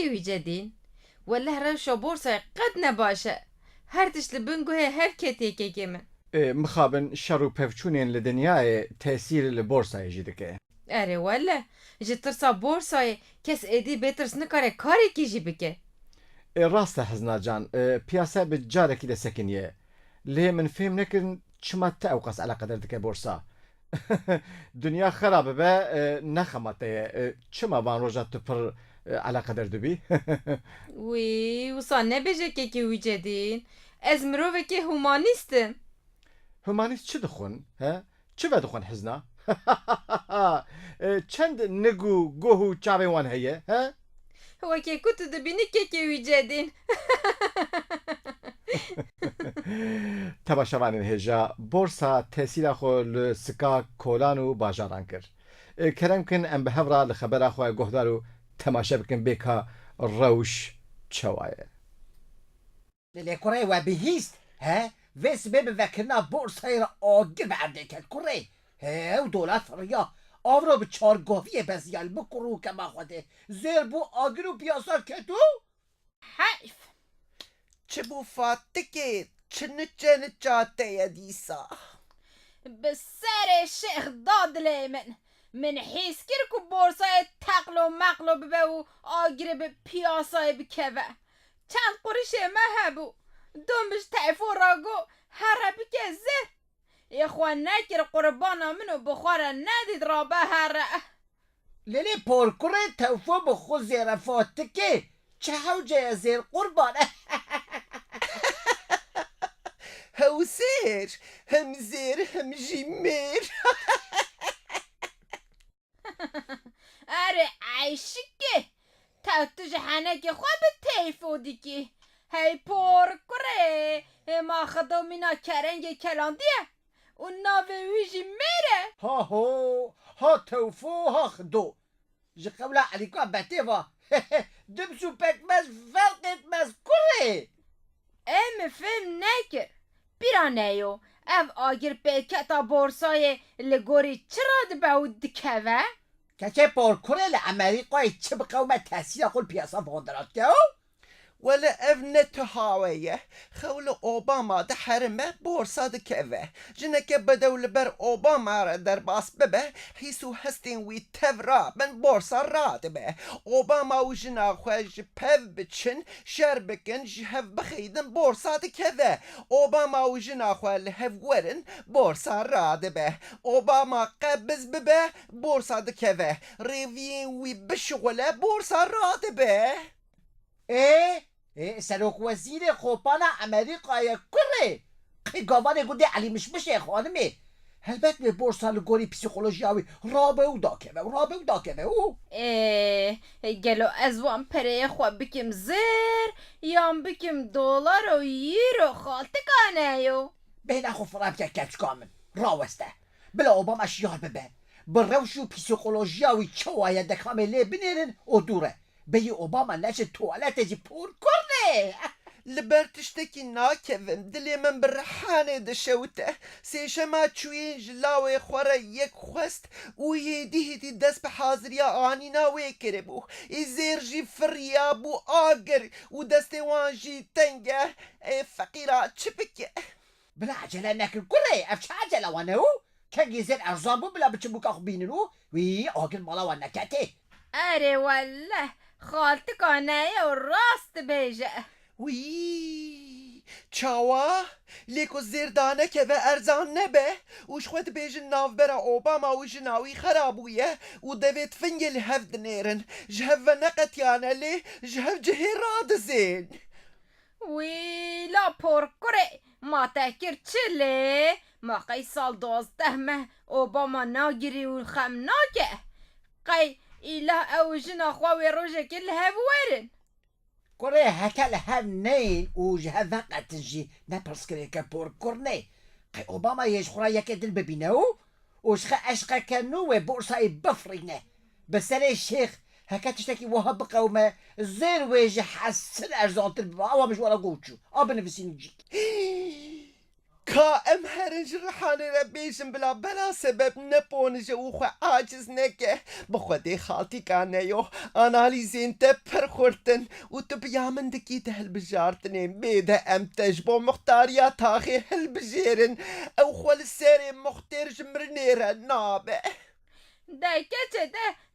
كي ويجدين ولا هرشا بورصة قد نباشا هرتش لبنقوها هر كتيكي كمان مخابن شرو پفچونين لدنياي تأثير البورصة يجيدك اره ولا جي ترسا بورصة كس ادي بيترس نكاره كاري كي جي بكه راست حزنا جان بياسا بجارك إلى سكنية ليه من فهم نكن چما تأوقس على قدر دك بورصة دنيا خرابة با نخمته چما بان روجات تبر على قدر دبي وی وصا نبجه که که ویجدین از مروه که هومانیستم همانيست چه دخون ها چه بدخون حزنا چند نگو گوهو چاوی وان هیه ها هو که کتو دبینی که که ویجدین تبا شوان هجا بورصة تأثير خو لسكا كولانو باجاران كر كلام كن ام بهفرا لخبر اخو گهدارو تماشا بكن بيكا روش چوايه للكوري وبهيست ها في سبب ذكرنا بورصة آجر بعدك الكوري ها ودولار فريا آورو بچارگاهی بزیال بکرو که ما خوده زیر بو آگرو پیاسا کتو حیف چه بو فاتکه چه نچه نچاته دیسا بسر شیخ داد من حیث کرکو بورصای تقلو مقلو ببه و آگره به پیاسای بکوه چند قرشه مهبو دومش تعفو راگو هر بکه زر اخوان نکر قربانا منو بخوره ندید را به هر لیلی پرکره توفو بخو زیر فاتکه چه حوجه زیر قربانه هو سير هم زير هم جيمير اره عیشکه تا تجحنه که خواه به تیفودی که هی پرکره ما خدا مینا کرنگ کلاندیه اون ناوه ویجی میره ها توفو ها خدو جي قولا عليكم باتيفا دمسو بكمز فرقت مز كره ام فهم نکر پیرانهیو او آگر پیکتا بورسای لگوری چرا دباود دکوه؟ كاچه پرکره لأمريكا چه بقومة تحصيل اقول بياسا فاندرات كيو ولا ابن تهاوية خول اوباما ده حرمه بورصة ده كوه جنك بدول بر اوباما را در باس ببه حيسو هستين وي تفرا من بورصة راتبه اوباما و جنا خوش پف بچن شر بكن جهف بخيدن بورصة ده كوه اوباما و جنا خوش لهف ورن بورصة راتبه اوباما قبز ببه بورصة ده كوه ريفين وي بشغله بورصة راتبه سلوك وزير خوبانا أمريكا يا كره قيقاوان يقول دي علي مش يا خانمي هلبت به بورصة لگوری پسیکولوژیاوی رابه و داکمه گلو از وان پره خواه بکم زر یام بکم دولار و یورو خالتکانه یو بین اخو فرام که کچ کامن راوسته بلا اوبام اشیار ببه بروشو پسیکولوژیاوی چوایا دکامه لی بنیرن و دوره بی اوباما نشه توالت جی پور کرنه لبرتشتكي ناكفم دلي من برحاني دشوته سيشا ما تشوين جلاوي خورا يك خوست ويديه دي دس بحاضريا آني ناوي كربو إزير جي فريا بو آقر ودستي وان جي تنجه فقيرا تشبك بلا عجلة ناكل كره افش عجلة وانهو كان زين ارزان بو بلا بچبوك اخو بينرو وي آقر مالا وانكاته اره والله خالتکانه یو راست بیجه وی چاوا لیکو زیردانه که و ارزان نبه وش خود بیجن ناف برا اوباما و جناوی خرابویه و دوید فنگل هفت نیرن جهف و نقتیانه لی جهف جهی راد زین وی لا پرکره ما تکر چله ما قی سال 12 مه اوباما ناگیری و خم ناکه قی إله أو جنا خواوي روجا كل هفورن كوري هكا لهاف نين وجها فقط جي نبرسكري كبور كورني قي أوباما يجخورا يكدل ببينو وشخا أشقا كانو بورصة بفرينه بس أنا الشيخ هكا تشتكي وها بقومة زير ويجي حسن أرزانتر ببا أوا مش ولا قوتشو أبا نفسيني جيك كائم هرنج رحاني ربيشن بلا سبب نبونج وخو عاجز نكه بخودي خالتي كانيو اناليزين تبر خورتن وتبيامن دكيت هالبجارتنين بيدا ام تجبو مختاريا تاخي هالبجيرن او خول السيري مختار جمرنيرا نابه ده كتش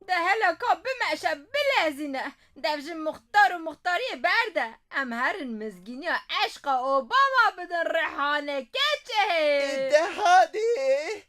ده هلا كوب بمعشة بلازنة ده بجي مختار ومختارية باردة ام هرن مزجينيا عشق اوباما بدن ريحانة كتش ده هادي